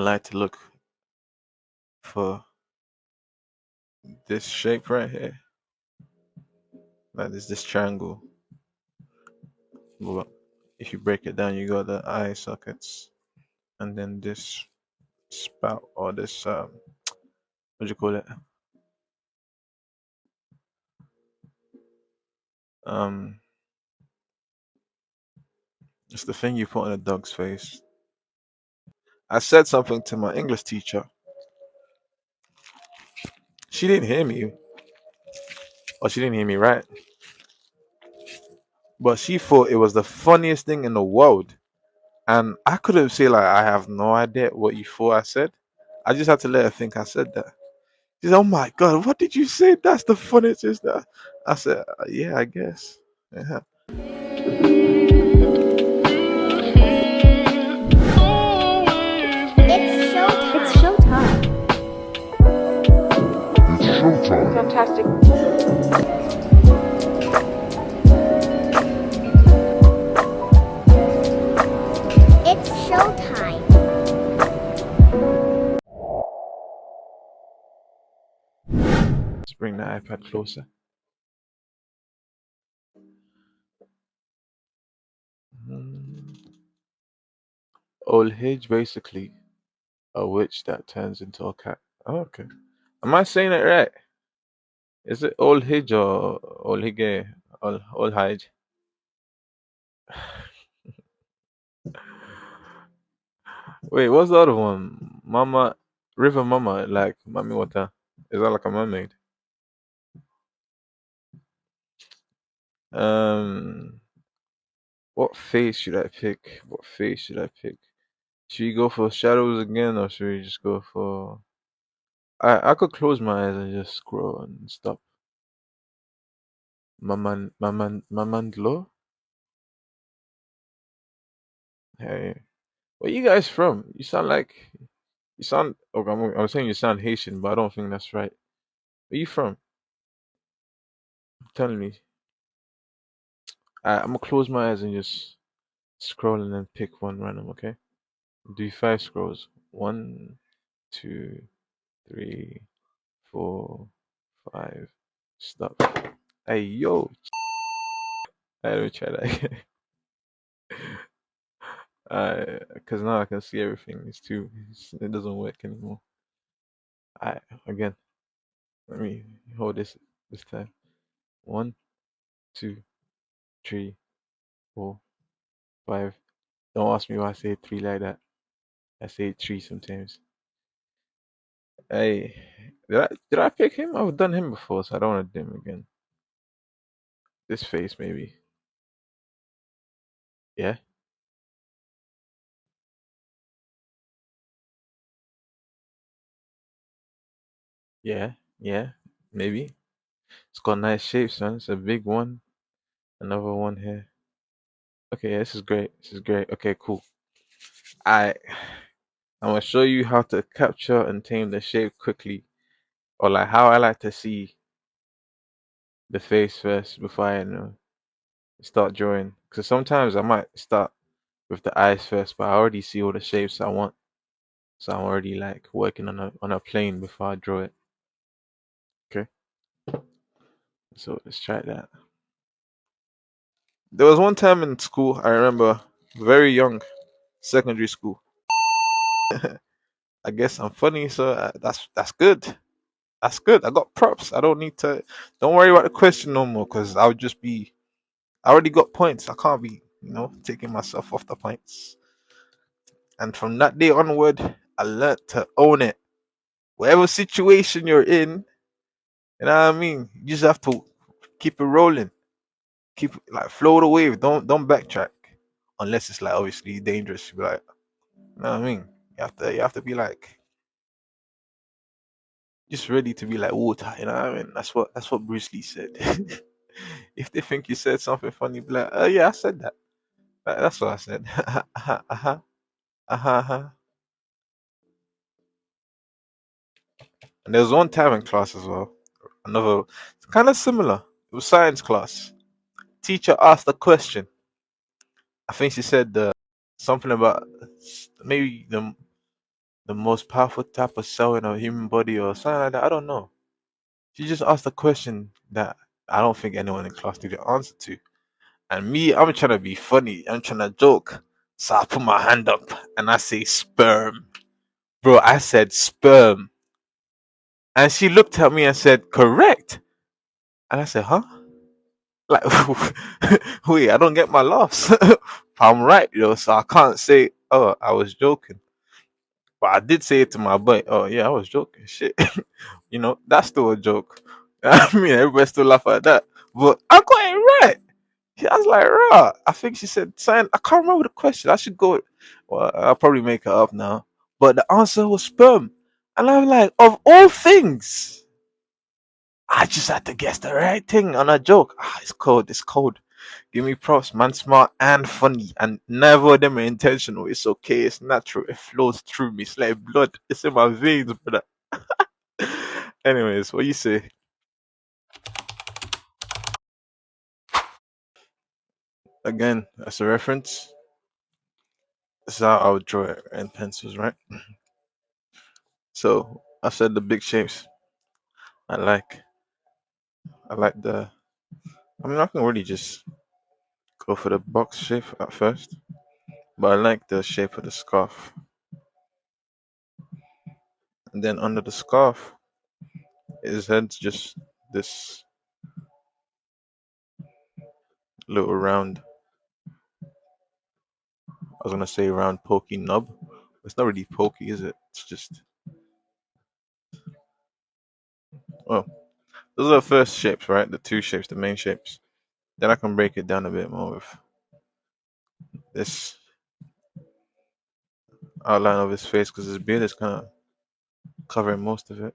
I like to look for this shape right here. Like this triangle. Well, if you break it down, you got the eye sockets, and then this spout or this what do you call it? Um, it's the thing you put on a dog's face. I said something to my English teacher. She didn't hear me, or she didn't hear me right, but she thought it was the funniest thing in the world. And I couldn't say like I have no idea what you thought I said. I just had to let her think I said that. She's oh my god, what did you say? That's the funniest is that. I said, yeah, I guess. Yeah. It's showtime. Fantastic. It's showtime. Let's bring the iPad closer. Old Hitch, basically a witch that turns into a cat. Oh, okay. Am I saying it right? Is it Old Hitch or Old Hige? Old Hige? Wait, what's the other one? Mama, River Mama, like Mami Water. Is that like a mermaid? Um, what face should I pick? What face should I pick? Should we go for shadows again, or should we just go for? I could close my eyes and just scroll and stop. Mamandlo. Hey, where you guys from? You sound like you sound. Okay, I'm saying you sound Haitian, but I don't think that's right. Where you from? Tell me. I'm gonna close my eyes and just scroll and then pick one random. Okay. Do 5 scrolls. 1, 2, 3, 4, 5. Stop. Hey yo. Let me try that again. Cause now I can see everything. It doesn't work anymore. Again. Let me hold this time. 1, 2, 3, 4, 5. Don't ask me why I say three like that. I say three sometimes. Hey, did I pick him? I've done him before, so I don't want to do him again. This face maybe. Yeah, yeah, yeah. Maybe. It's got nice shapes, man. It's a big one. Another one here. Okay, yeah, this is great. This is great. Okay, cool. I I'm gonna show you how to capture and tame the shape quickly, or like how I like to see the face first before I start drawing. Because sometimes I might start with the eyes first, but I already see all the shapes I want, so I'm already like working on a plane before I draw it. Okay, so let's try that. There was one time in school I remember, very young, secondary school. I guess I'm funny, so that's good. That's good. I got props. I don't need to. Don't worry about the question no more, because I'll just be. I already got points. I can't be, taking myself off the points. And from that day onward, I learned to own it. Whatever situation you're in, you know what I mean. You just have to keep it rolling. Keep like flow the wave. Don't backtrack, unless it's like obviously dangerous. You be like, you know what I mean. You have to be like just ready to be like water. You know what I mean. That's what Bruce Lee said. If they think you said something funny, be like, oh yeah, I said that. That's what I said. Uh-huh, uh-huh, uh-huh. And there was one time in class as well. Another, kind of similar. It was science class. Teacher asked a question. I think she said something about maybe the the most powerful type of cell in a human body or something like that. I don't know. She just asked a question that I don't think anyone in class knew the answer to. And me, I'm trying to be funny. I'm trying to joke. So I put my hand up and I say sperm. Bro, I said sperm. And she looked at me and said, correct. And I said, huh? Like, wait, I don't get my laughs. I'm right, so I can't say, oh, I was joking. But I did say it to my boy, oh, yeah, I was joking. Shit. That's still a joke. I mean, everybody still laugh at that. But I got it right. I was like, rah. I think she said, sign. I can't remember the question. I should go. Well, I'll probably make it up now. But the answer was sperm. And I'm like, of all things, I just had to guess the right thing on a joke. It's cold. It's cold. Give me props, man. Smart and funny. And never of them are intentional. It's okay. It's natural. It flows through me. It's like blood. It's in my veins, brother. Anyways, what you say? Again, as a reference, this is how I would draw it in pencils, right? So I said the big shapes. I like I like the I mean I can really just go for the box shape at first. But I like the shape of the scarf. And then under the scarf his head's just this little round, I was gonna say round pokey nub. It's not really pokey, is it? It's just oh those are the first shapes, right? The two shapes, the main shapes. Then I can break it down a bit more with this outline of his face because his beard is kind of covering most of it.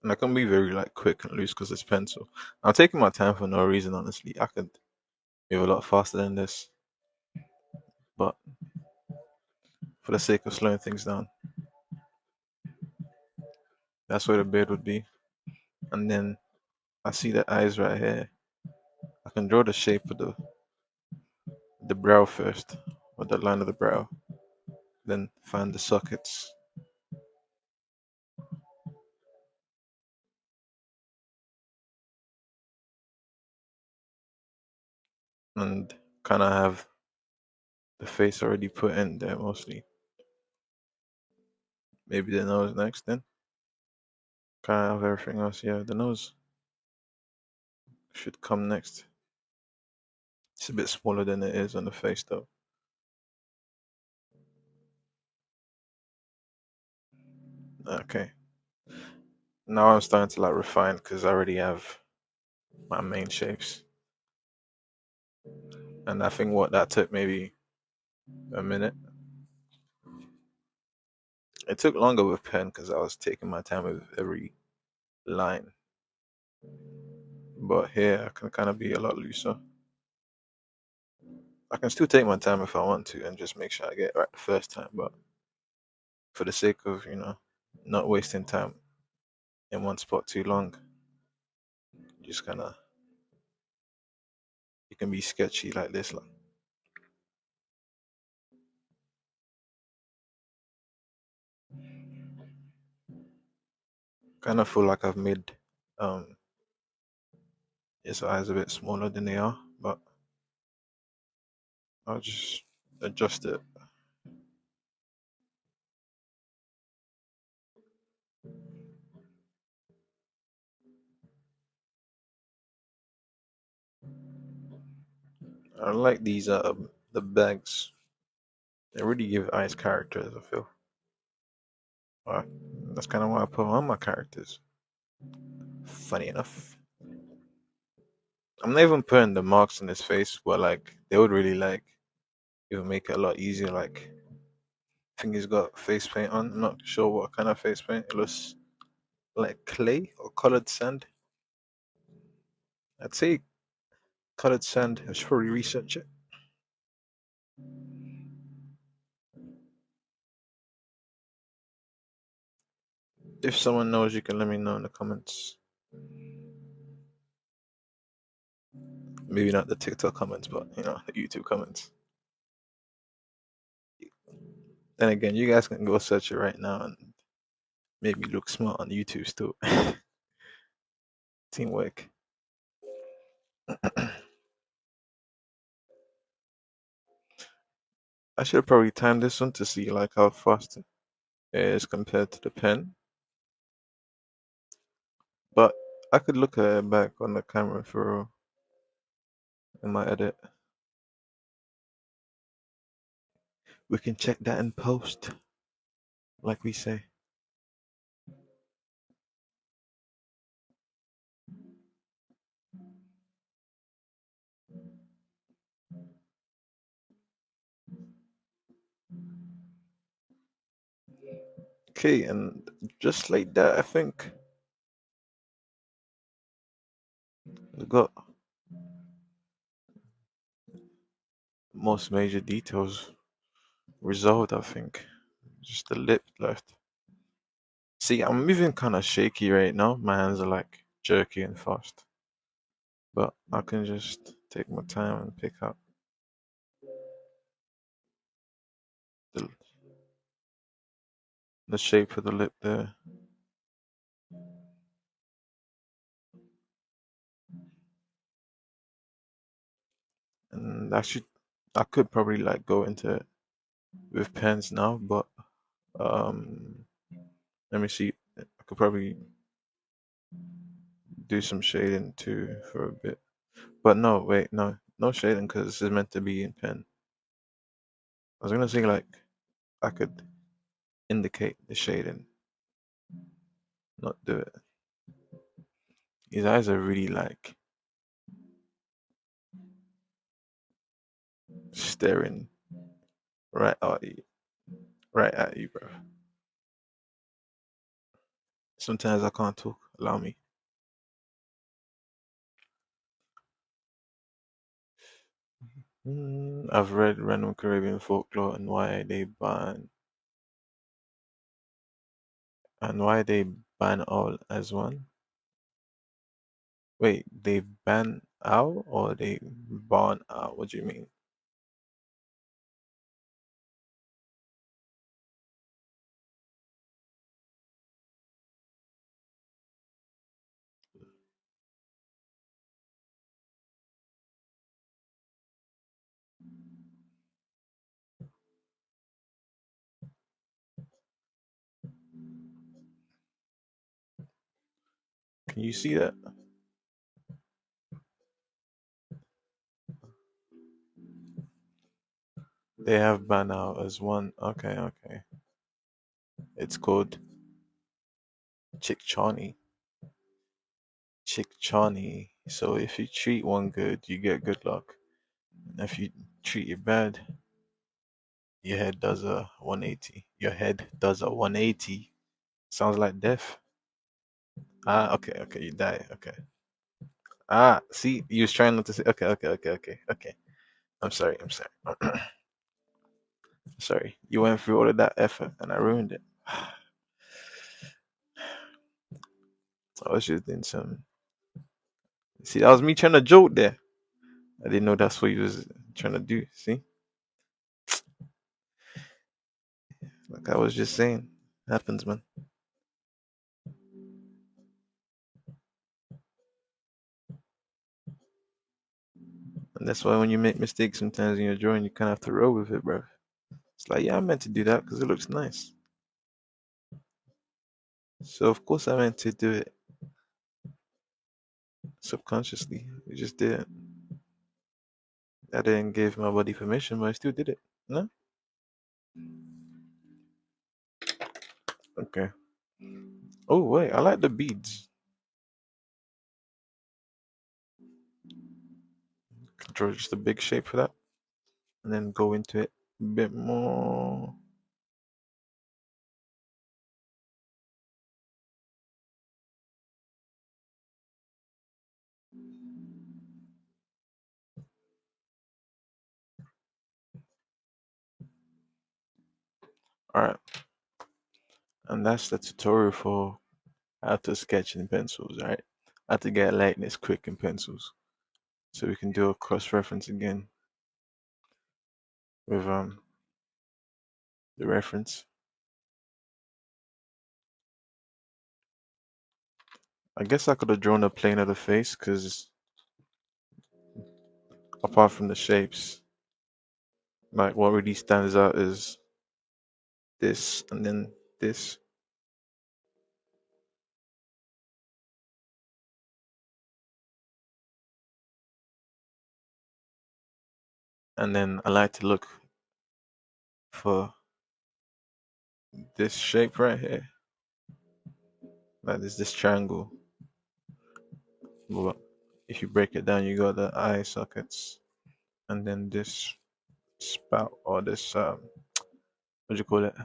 And I can be very like quick and loose because it's pencil. I'm taking my time for no reason, honestly. I could move a lot faster than this, but for the sake of slowing things down, that's where the beard would be. And then I see the eyes right here. I can draw the shape of the brow first, or the line of the brow, then find the sockets and kind of have the face already put in there mostly. Maybe the nose next, then kind of have everything else. Yeah, the nose should come next. It's a bit smaller than it is on the face, though. Okay, now I'm starting to like refine because I already have my main shapes, and I think what that took maybe a minute. It took longer with pen because I was taking my time with every line, but here I can kind of be a lot looser. I can still take my time if I want to and just make sure I get it right the first time, but for the sake of not wasting time in one spot too long, just kind of you can be sketchy like this, like kind of feel like I've made um his eyes a bit smaller than they are, but I'll just adjust it. I like these the bags. They really give eyes characters, I feel. Uh, that's kind of why I put on my characters. Funny enough, I'm not even putting the marks in his face, but like they would really like it would make it a lot easier. Like I think he's got face paint on. I'm not sure what kind of face paint. It looks like clay or colored sand. I'd say colored sand. I should probably research it. If someone knows, you can let me know in the comments. Maybe not the TikTok comments, but the YouTube comments. Then again, you guys can go search it right now and maybe look smart on YouTube still. Teamwork. I should probably time this one to see like how fast it is compared to the pen. But I could look at it back on the camera for in my edit. We can check that in post, like we say. Okay, and just like that, I think we got most major details resolved. I think just the lip left. See, I'm moving kind of shaky right now. My hands are like jerky and fast, but I can just take my time and pick up the the shape of the lip there. And actually, I could probably like go into it with pens now, but um, let me see. I could probably do some shading too for a bit. But no, wait, no shading because this is meant to be in pen. I was gonna say like I could indicate the shading, not do it. His eyes are really like staring right at you, bro. Sometimes I can't talk. Allow me. I've read Random Caribbean Folklore and why they ban all as one. Wait, they ban out or they ban out? What do you mean? Can you see that? They have ban out as one. Okay, okay. It's called Chickchani. Chickchani. So if you treat one good, you get good luck. And if you treat it bad, your head does a 180. Your head does a 180. Sounds like death. Ah, okay, okay, you die. Okay. Ah, see, you was trying not to say. Okay, okay, okay, okay, okay. I'm sorry. I'm sorry. Sorry. You went through all of that effort and I ruined it. I was just doing some. See, that was me trying to joke there. I didn't know that's what you was trying to do. See, like I was just saying, happens, man. And that's why when you make mistakes sometimes in your drawing, you kind of have to roll with it, bro. It's like, yeah, I meant to do that because it looks nice. So of course I meant to do it subconsciously. I just didn't. I didn't give my body permission, but I still did it. No? Okay. Oh wait, I like the beads. Draw just a big shape for that, and then go into it a bit more. All right, and that's the tutorial for how to sketch in pencils. Right, how to get lightness quick in pencils. so we can do a cross reference again with the reference. I guess I could have drawn a plane of the face because apart from the shapes, like what really stands out is this and then this. And then I like to look for this shape right here. Like this triangle. Well, if you break it down, you got the eye sockets, and then this spout or this what do you call it?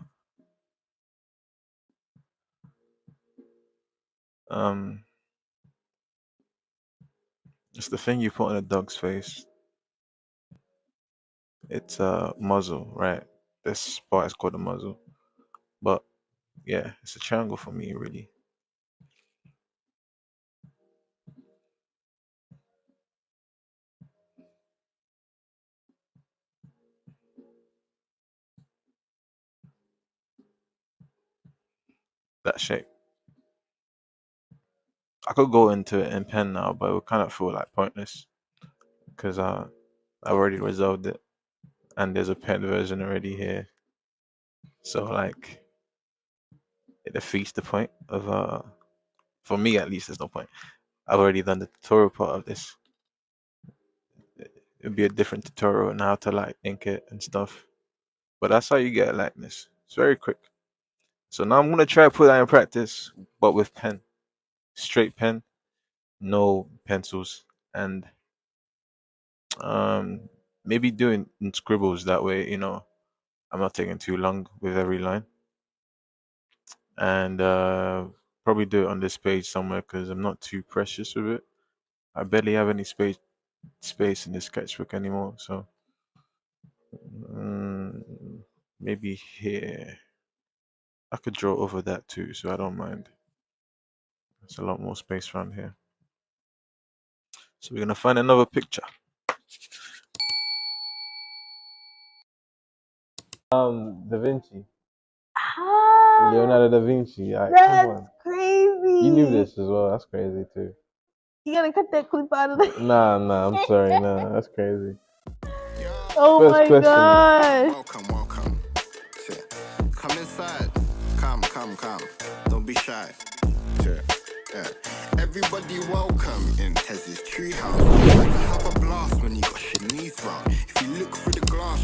Um, it's the thing you put on a dog's face. It's a muzzle, right? This part is called a muzzle, but yeah, it's a triangle for me, really. That shape. I could go into it in pen now, but it would kind of feel like pointless because I already resolved it, and there's a pen version already here. So like, it defeats the point of for me at least. There's no point. I've already done the tutorial part of this. It'd be a different tutorial on how to like ink it and stuff. But that's how you get a likeness. It's very quick. So now I'm gonna try to put that in practice, but with pen, straight pen, no pencils, and um maybe doing in scribbles that way. I'm not taking too long with every line, and probably do it on this page somewhere because I'm not too precious with it. I barely have any space in the sketchbook anymore, so mm, maybe here. I could draw over that too, so I don't mind. There's a lot more space around here. So we're gonna find another picture. Da Vinci. Leonardo da Vinci. Come That's on. crazy. You knew this as well. That's crazy too. You gotta cut that clip out of there. Nah, I'm sorry. Nah, that's crazy. Oh First my question. gosh. Welcome. Shit. Come inside. Come. Don't be shy. Shit. Yeah. Everybody welcome in Tez's treehouse. You can have a blast when you got your knees round. If you look through the glass,